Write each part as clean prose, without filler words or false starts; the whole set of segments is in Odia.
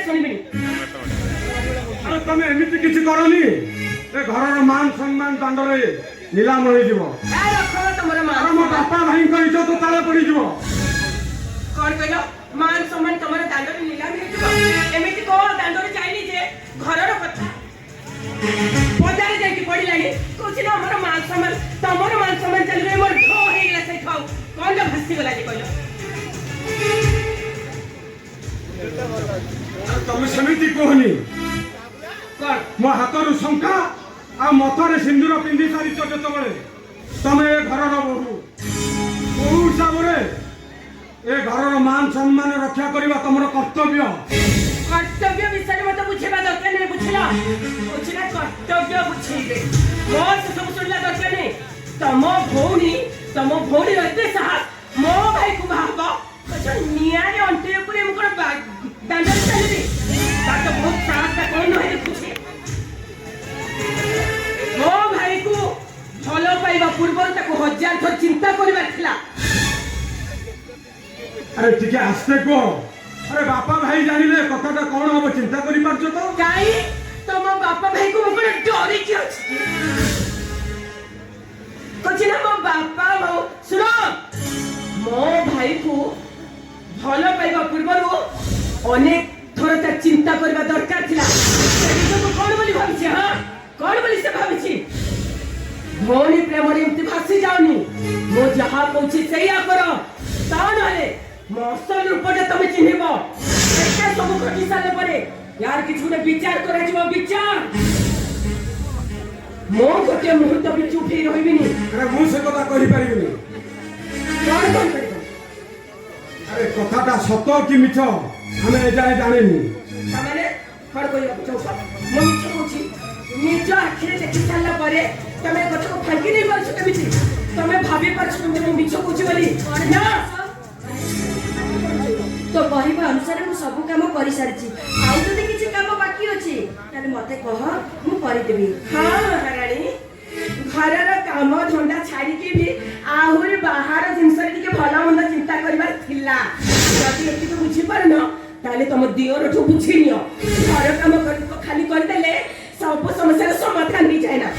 ଶୁଣିବିନି। ଆରେ ତମେ ଏମିତି କିଛି କରନି, ଏ ଘରର ମାନ ସମ୍ମାନ ଦଣ୍ଡରେ ନିଲାମ ହେଇଯିବ। ତମର ଆରେ ମୋ ବାପା ଭାଇଙ୍କ ଇଜ୍ଜତ ତଳେ ପଡିଯିବ। କଣ କହିଲ? ମାନ ସମ୍ମାନ ତମର ଦାଣ୍ଡରେ ନିଲାମ ହେଇଯିବ? ଏମିତି କଣ ଦାଣ୍ଡରେ ଯାଇନି ଯେ ଘରର କଥା ବଜାରରେ ଯାଇକି ପଡିଲାଣି, କହୁଛି ନା ଆମର ମାନ ସମ୍ମାନ, ତମର ମାନ ସମ୍ମାନ ଚାଲିଗଲେ ମୋର ଢ ହେଇଗଲା ସେଇଠୁ। ଆଉ କଣ ଭାସିଗଲା ଯେ କହିଲ? ତମେ ସେମିତି କୁହନି। କଣ ମୋ ହାତରୁ ଶଙ୍ଖା ଆଉ ମଥାରେ ସିନ୍ଦୁର ପିନ୍ଧି ସାରିଛ ଯେତେବେଳେ ତମେ ଏ ଘରର ବୋହୂ ହିସାବରେ ଏ ଘରର ମାନ ସମ୍ମାନ ରକ୍ଷା କରିବା ତମର କର୍ତ୍ତବ୍ୟ। କର୍ତ୍ତବ୍ୟ ବିଷୟରେ ମତେ ବୁଝେଇବା ଦରକାର ନାହିଁ, ବୁଝିଲ? ବୁଝିଲା? କର୍ତ୍ତବ୍ୟ ବୁଝେଇବେ, ମୋ ସବୁ ଶୁଣିଲା ଦରକାର ନାହିଁ। ତମ ଭଉଣୀର ଏତେ ସାହସ, ମୋ ଭାଇକୁ ବାହାବ ନିଆଁରେ ଅଣ୍ଟି ଉପରେ ମୁଁ କଣ ଦାଣ୍ଡରେ ଚାଲିବି? ତାର ତ ବହୁତ ସାହସ, କଣ ନୁହେଁ ଦେଖୁଛି। ମୋ ଭାଇକୁ ଭଲ ପାଇବା ପୂର୍ବରୁ ତାକୁ 1000 ଥର ଚିନ୍ତା କରିବାର ଥିଲା। ଆରେ ଟିକେ ଆସ୍ତେ କୁହ। ଆରେ ବାପା ଭାଇ ଜାଣିଲେ କଥାଟା କଣ ହବ ଚିନ୍ତା କରିପାରୁଛ ତ? କାହିଁ ତମ ବାପା ଭାଇକୁ ମୁଁ କଣ ଡରିକି ଅଛି? କହୁଛି ନା ମୋ ବାପା ବୋଉ, ଶୁଣ, ମୋ ଭାଇକୁ ଭଲ ପାଇବା ପୂର୍ବରୁ ଅନେକ ଥର ତା ଚିନ୍ତା କରିବା ଦରକାର ଥିଲା। କଣ ବୋଲି ଭାବିଛି? ହଁ, କଣ ବୋଲି ସେ ଭାବିଛି? ଭଉଣୀ ପ୍ରେମରେ ଏମିତି ଭାସି ଯାଉନି। ମୁଁ ଯାହା କହୁଛି ସେଇଆ କର, ତା ନହେଲେ ମୋ ଅସଲ ରୂପଟା ତମେ ଚିହ୍ନିବ। ଏତେ ସବୁ ଘଟି ସାରିଲା ପରେ यार କିଛି ଗୋଟେ ବିଚାର କରାଯିବ, ବିଚାର। ମୁଁ ଗୋଟେ ମୁହୂର୍ତ୍ତ ବି ଚୁପ ହେଇ ରହିବିନି। ଆରେ ମୁଁ ସେ କଥା କହିପାରିବିନି। କଣ କରିପାରିବ? ଆରେ କଥାଟା ସତ କି ମିଛ ଆମେ ଏଯାଏ ଜାଣିନି। ତାମାନେ କଣ କହିବାକୁ ଚାହୁଁଛ? ମୁଁ ମିଛ କହୁଛି? ନିଜ ଆଖିରେ ଦେଖି ସାରିଲା ପରେ ତମେ କଥାକୁ ଫାଙ୍କି ନେଇ ପାରୁଛ କେମିତି? ତମେ ଭାବି ପାରୁଛ କେମିତି ମୁଁ ମିଛ କହୁଛି ବୋଲି? ନା, तो कहवा अनुसार मु सब काम कर सारी। आउ जदि किसी काम बाकी अच्छी ताले मते कह मु करदेबी। हाँ महाराणी, घरर काम धंदा छाड़िकी भी आहुरी बाहर जिनस भल मंद चिंता करबार थिला। जदि एति तो बुझी पारन ताले तुम दियोर ठो बुझी नियो। घर काम खाली करदेले सब समस्या समाधान हो जाए ना।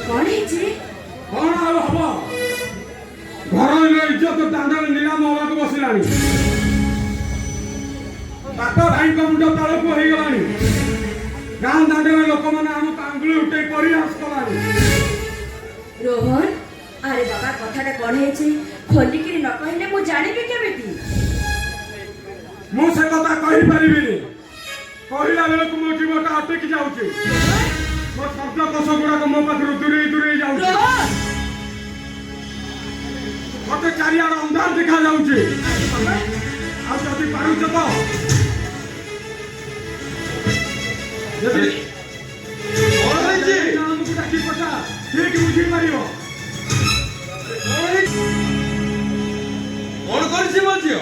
कौन है जी? कौन आउ हबो? घर इज्जत दांडर निलाम होगा बसलानी। बापा भाई मुंड तलक हो गलानी। गाँ दांडर लोक मैंने आम आंगुली उठे परिहास कलानी। रोहन, अरे बाबा कथाटा कौन है जी? खोलिक न कहले मु जानिबी केमिति? मु से कथा कहि परिबिनी। कहला बेले को मो जीवटा अटकी जाउची। मो शब्द कोश गुडा को मो पाखरु दूरे दूरे जाउची। मते चारियाड अंधार देखा जाउची। आ जदि पारुछ तो जदि ओरे जी नाम को डाकी पटा ठीक बुझी मारियो। कौन करछि मजियो?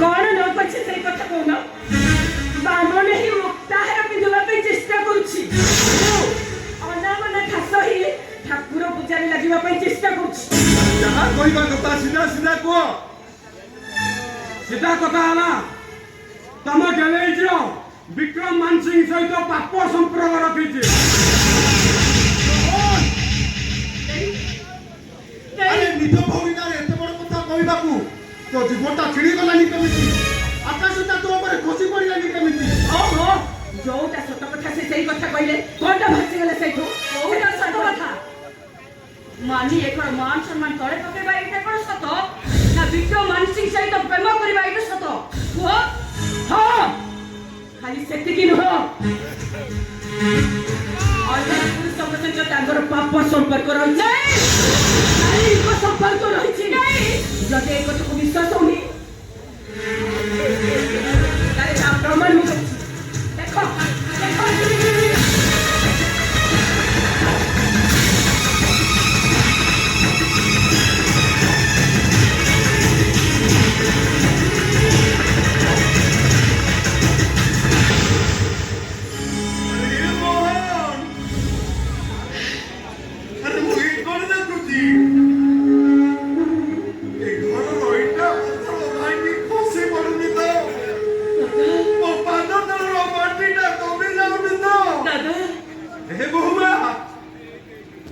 कौन न पछे से कथा कहना? बामन ही मुक्ताहार पिंधवा पे चेष्टा करूछि। अनामना खास ही ठाकुर पूजा रे लागिबा पे चेष्टा करूछि। जहा कहबा कथा सीधा सीधा को सीधा कथा आला तम गेले जियो विक्रम मानसिंह सहित पाप संपर्क रखिछि। अरे निज भौरी ना एते बड़ कथा कहबाकू तो जीवनटा छिड़ी गलानी केमिति? आकाशटा तो ऊपर खसी पड़िलानी केमिति? ओहो, जोटा सत कथा से सही कथा कहले कोनटा भासी गेले सेठो? ओटा सत कथा मानी एकर मान सम्मान तळे पकेबा एटा कोन सत ना विक्रम मानसिंह सहित प्रेम करबा एटा सत? हो हां, खाली सेतिकी न हो। अनेक पुरुष संग तांगर पाप संपर्क रहिছে। नारी को संपर्क रहिছে नाही। जदि एक कथा को विश्वास होनी तारे ता प्रमाण मु देखो देखो।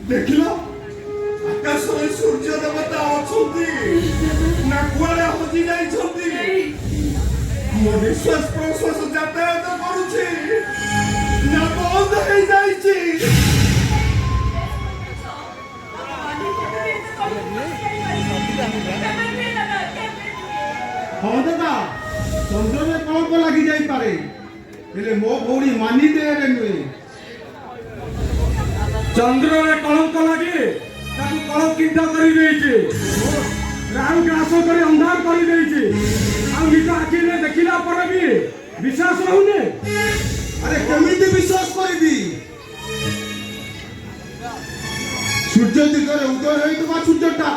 ଦେଖିଲ ଆକାଶରେ ସୂର୍ଯ୍ୟ ଦେବତା ଅଛନ୍ତି ନା କୁଆଡେ ହଜି ଯାଇଛନ୍ତି? ମୋ ନିଶ୍ୱାସ ପ୍ରଶ୍ୱାସ ଯାତାୟାତ କରୁଛି ନା ବନ୍ଦ ହେଇଯାଇଛି? ହଁ ଦାଦା, ଚନ୍ଦ୍ରରେ କଳଙ୍କ ଲାଗି ଯାଇପାରେ, ହେଲେ ମୋ ଭଉଣୀ ମାନି ଦେହରେ ନୁହେଁ। ଚନ୍ଦ୍ରରେ କଳଙ୍କ ଲାଗି ତାକୁ କଳଙ୍କିତ କରିଦେଇଛି, ରାହୁ ଗ୍ରାସ କରି ଅନ୍ଧାର କରିଦେଇଛି। ଆଉ ନିଜ ଆଖିରେ ଦେଖିଲା ପରେ ବି ବିଶ୍ୱାସ ହଉନି। ଆରେ କେମିତି ବିଶ୍ୱାସ କରିବି? ସୂର୍ଯ୍ୟ ଦିଗରେ ଉଦୟ ହେଉଥିବା ସୂର୍ଯ୍ୟଟା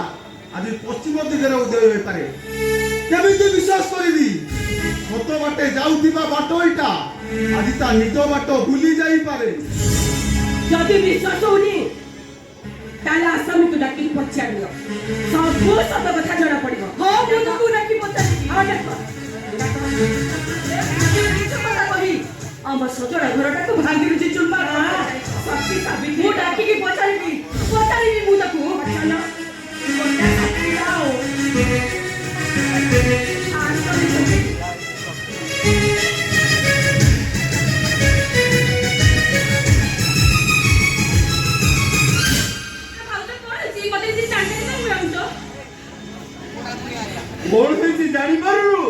ଆଜି ପଶ୍ଚିମ ଦିଗରେ ଉଦୟ ହୋଇପାରେ, କେମିତି ବିଶ୍ୱାସ କରିବି? ସତ ବାଟେ ଯାଉଥିବା ବାଟ ଏଇଟା ଆଜି ତା ନିଜ ବାଟ ଭୁଲି ଯାଇପାରେ। ଯଦି ବିଶ୍ୱାସ ହଉନି ତାହେଲେ ଆସାମୀକୁ ଡାକି ପଚାରିବ, ସବୁ ସତ କଥା ଜଣା ପଡିବ। ହଁ ମୁଁ ତାକୁ ଡାକି ପଚାରିବି। ଆଉ ଡାକ। ମିଛ କଥା କହି ଆମ ସଜଡ଼ା ଘରଟାକୁ ଭାଙ୍ଗି ରୁଜି ଚୁରମାର କରିଦେଇଛି। ସତୀ ସାବିତ୍ରୀ ମୁଁ ଡାକିକି ପଚାରିବି ମୁଁ ତାକୁ। ଚାଲ ଗୋଟେ ସାଥୀ ଆଉ ଆସନ୍ତୁ। କଣ ହେଇଛି ଜାଣିପାରୁନୁ?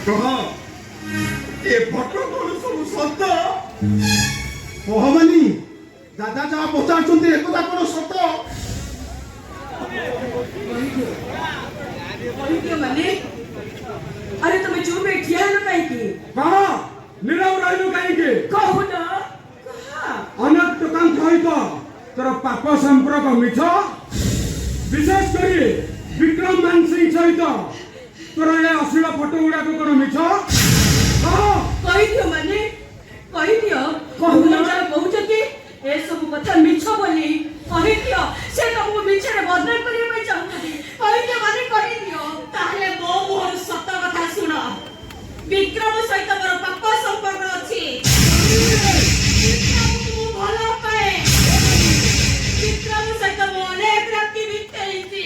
କହ, ଏ ଫଟୋ କଣ ସବୁ ସତ? କହମାନି, ଦାଦା ଯାହା ପଚାରୁଛନ୍ତି ଏକଥା କଣ ସତ? କହିଦିଅ ମାନେ? ଆରେ ତମେ ଚୁପ୍ ହେଇ ଠିଆ ହେଲ କାହିଁକି? କହ, ନୀରବ ରହିଲୁ କାହିଁକି? କହୁନ ଅନେକ ଟୋକାଙ୍କ ସହିତ ତୋର ପାପ ସମ୍ପର୍କ ମିଛ, ବିଶେଷ କରି ବିକ୍ରମ ମାନ ସିଂ ସହିତ ତୋର ଏ ଅଶ୍ଳୀଳ ଫଟୋ ଗୁଡାକ କଣ ମିଛ? କହ। କହିଦିଅ ମାନେ? କହିଦିଅ। କହୁନ। ଯାହା କହୁଛ କି ଏସବୁ କଥା ମିଛ ବୋଲି କହିଦିଅ। ସେ ତମକୁ ମିଛରେ ବଦନାମ କରିବା ପାଇଁ ଚାହୁଁଛନ୍ତି। କହିଦିଅ ମାନେ କହିଦିଅ। ତାହେଲେ ମୋ ମୁହଁରୁ ସତ କଥା ଶୁଣ। ବିକ୍ରମ ସହିତ ମୋର ପାପ ସମ୍ପର୍କ ଅଛି। ବିକ୍ରମକୁ ମୁଁ ଭଲ ପାଏ। ବିକ୍ରମ ସହିତ ମୁଁ ଅନେକ ରାତି ବିତେଇଛି।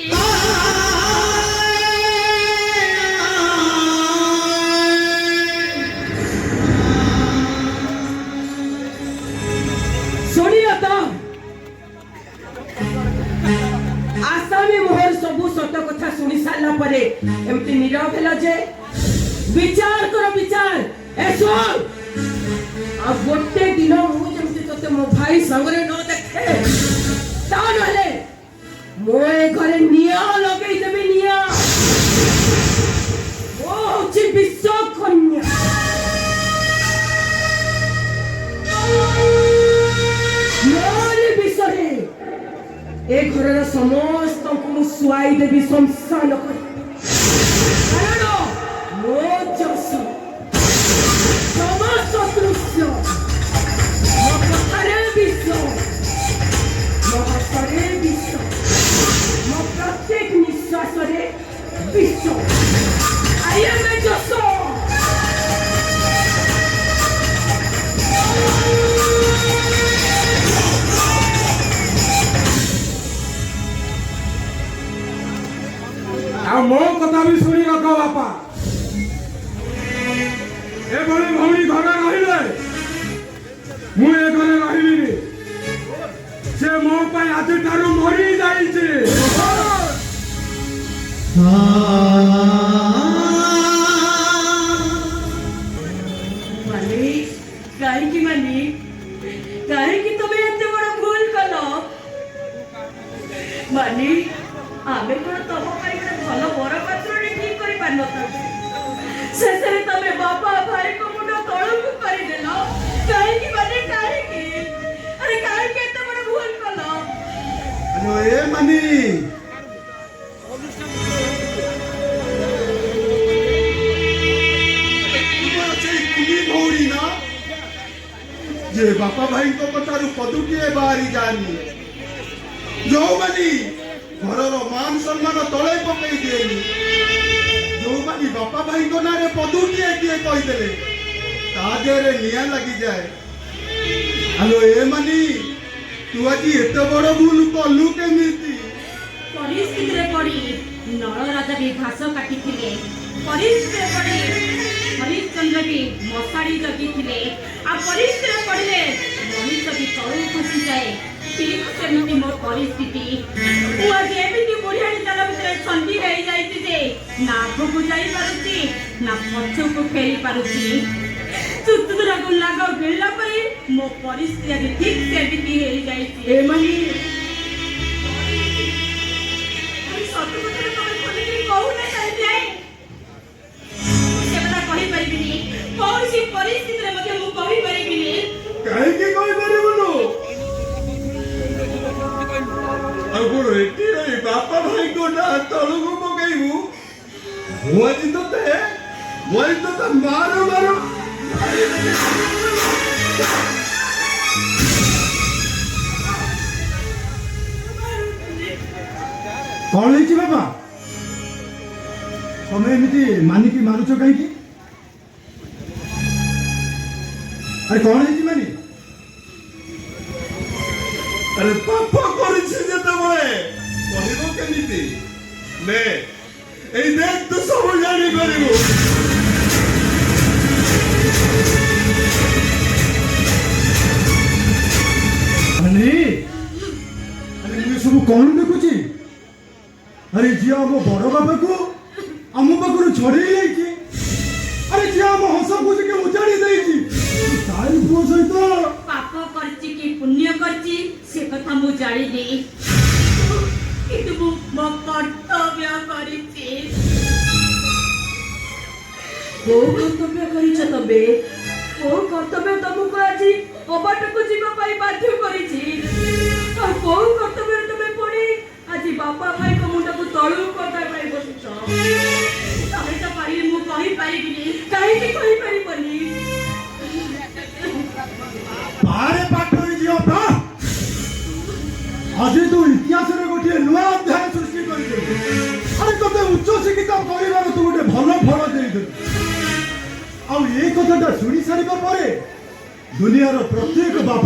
ଶୁଣିଲ ତ? ଆସାମୀ ମୋହର ସବୁ ସତ କଥା ଶୁଣି ସାରିଲା ପରେ ଏମିତି ନୀରବ ହେଲା ଯେ ବିଚାର କର ବିଚାର। ଏ ଶୁଣ, ଆଉ ଗୋଟେ ଦିନ ମୁଁ ଯେମିତି ତତେ ମୋ ଭାଇ ସାଙ୍ଗରେ ନ ଦେଖେ, ତା ନହେଲେ ମୁଁ ଏ ଘରେ ନିଆଁ ଲଗେଇଦେବି। ନିଆଁ ମୁଁ ହଉଛି ବିଶ୍ୱକନ୍ୟା। ମୋରି ବିଷୟରେ ଏ ଘରର ସମସ୍ତଙ୍କୁ ମୁଁ ଶୁଆଇ ଦେବି ଶ୍ମଶାନ କରି। କାରଣ ମୋ ଯଶ ସମସ୍ତ ଦୃଶ୍ୟ ମୋ କଥାରେ ବିଷ, ମୋ ହାତରେ ବିଷ, ମୋ ପ୍ରତ୍ୟେକ ନିଶ୍ୱାସରେ ବିଷ। I am a ଯଶ। ଆଉ ମୋ କଥା ବି ଶୁଣି ରଖ ବାପା। ଏଭଳି ଭଉଣୀ ଘରେ ରହିଲେ ମୁଁ ଏ ଘରେ ରହିବିନି। ସେ ମୋ ପାଇଁ ଆଜିଠାରୁ ମରି ଯାଇଛି। ମାନେ କାହିଁକି ମାନେ? କାହିଁକି ତମେ ଏତେ ବଡ ଭୁଲ କଲ? ମାନେ ଆମେ କଣ ତମ ପାଇଁ ଗୋଟେ ଭଲ ବର ପାତ୍ରଟେ ଠିକ କରିପାରିନଥାନ୍ତି? ଶେଷରେ ତମେ ବାପା ଭାଇଙ୍କ ମୁଣ୍ଡ ତଳକୁ କରିଦେଲ। କାହିଁକି ମାନେ କାହିଁକି? ଆରେ କାହିଁକି ଏତେ ବଡ ଭୁଲ କଲ? ଏ ମାନି, ତୁମର ସେଇ କୁନି ଭଉଣୀ ନା, ଯେ ବାପା ଭାଇଙ୍କ କଥାରୁ ପଦୁଟିଏ ବାହାରି ଯାଆନି, ଯୋଉମାନେ ଘରର ମାନ ସମ୍ମାନ ତଳେ ପକେଇ ଦିଏନି, ଯୋଉମାନେ ବାପା ଭାଇଙ୍କ ନାଁରେ ପଦୁଟିଏ କିଏ କହିଦେଲେ ତା ଦେହରେ ନିଆଁ ଲାଗିଯାଏ। ଆଲୋ ଏ ମାନି ତୁ ଆଜି ଏତେ ବଡ଼ ଭୁଲ କଲୁ କେମିତି? ପରିସ୍ଥିତିରେ ପଡ଼ି ନଳ ରାଜା ବି ଘାସ କାଟିଥିଲେ, ପରିସ୍ଥିତିରେ ପଡ଼ି ହରିଶ୍ଚନ୍ଦ୍ର ବି ମଶାଣି ଜଗିଥିଲେ, ଆଉ ପରିସ୍ଥିତିରେ ପଡ଼ିଲେ ମଣିଷ ବି ତଳକୁ ଖସିଯାଏ। ଠିକ୍ ସେମିତି ମୋ ପରିସ୍ଥିତି। ମୁଁ ଆଜି ଏମିତି ବୁଢ଼ିଆଣୀ ଜାଲ ଭିତରେ ଛନ୍ଦି ହେଇଯାଇଛି ଯେ ନା ଆଗକୁ ଯାଇପାରୁଛି ନା ପଛକୁ ଫେରି ପାରୁଛି। ଚୁତୁରାକୁ ଲାଗ ଗିଳିଲା ପରେ ମୋ ପରିସ୍ଥିତି ଆଜି ଠିକ୍ ସେମିତି ହେଇଯାଇଛି। ଏମାନେ ସତ କଥାରେ ତମେ ଖୋଲିକିରି କହୁନା କାହିଁକି? ସେକଥା କହିପାରିବିନି, କୌଣସି ପରିସ୍ଥିତିରେ ମଧ୍ୟ ମୁଁ କହିପାରିବିନି। କାହିଁକି କହିପାରିବୁନୁ? ଆଉ କଣ ଏଠି ରହି ବାପା ଭାଇଙ୍କ ନାଁ ତଳକୁ ପକେଇବୁ? ମୁଁ ଆଜି ତତେ ମାର କଣ ହେଇଛି ବାପା? ତମେ ଏମିତି ମାନିକି ମାରୁଛ କାହିଁକି? ଆରେ କଣ ହେଇଛି ମାନି? ଆରେ ପାପ କରିଛି ଯେତେବେଳେ କହିବ କେମିତି? ନେ ଏଇ ଦେଖ ତୁ ସବୁ ଜାଣିପାରିବୁ। ଆରେ ଆରେ ମୁଁ ସବୁ କଣ ଦେଖୁଛି? ଆରେ ଝିଅ ଆମ ବଡ ବାପାକୁ ଆମ ପାଖରୁ ଛଡେଇ ଯାଇଛି। ଆରେ ଝିଅ ଆମ ହସ ଖୁସିକି ଉଜାଡି ଦେଇଛି। ତାରି ପୁଅ ସହିତ ପାପ କରିଛି କି ପୁଣ୍ୟ କରିଛି ସେ କଥା ମୁଁ ଜାଣିନି, କିନ୍ତୁ ମୁଁ ମୋ କର୍ତ୍ତବ୍ୟ କରିଛି। କୋଉ କର୍ତ୍ତବ୍ୟ କରିଛ ତମେ? କୋଉ କର୍ତ୍ତବ୍ୟ ତମକୁ ଆଜି ଅବାଟକୁ ଯିବା ପାଇଁ ବାଧ୍ୟ କରିଛି? ଆଉ କୋଉ କର୍ତ୍ତବ୍ୟରେ ତମେ ପୁଣି ଆଜି ବାପା ଭାଇଙ୍କ ମୁଣ୍ଡକୁ ତଳକୁ କରିବା ପାଇଁ ବସିଛ? ତମେ ତ କହିଲେ ମୁଁ କହିପାରିବିନି। କାହିଁକି କହିପାରିବନି? ବାହାରେ ପାଠରେ ଝିଅ ତ ଆଜି ତୁ ଇତିହାସରେ ଗୋଟିଏ ନୂଆ ଅଧ୍ୟାୟ ସୃଷ୍ଟି କରିଦେବୁ। ଆରେ ତତେ ଉଚ୍ଚ ଶିକ୍ଷିତ କରିବାର ତୁ ଗୋଟେ ଭଲ ଫଳ ଦେଇଦେବୁ। ଆଉ ଏ କଥାଟା ଶୁଣି ସାରିବା ପରେ ଦୁନିଆର ପ୍ରତ୍ୟେକ ବାପା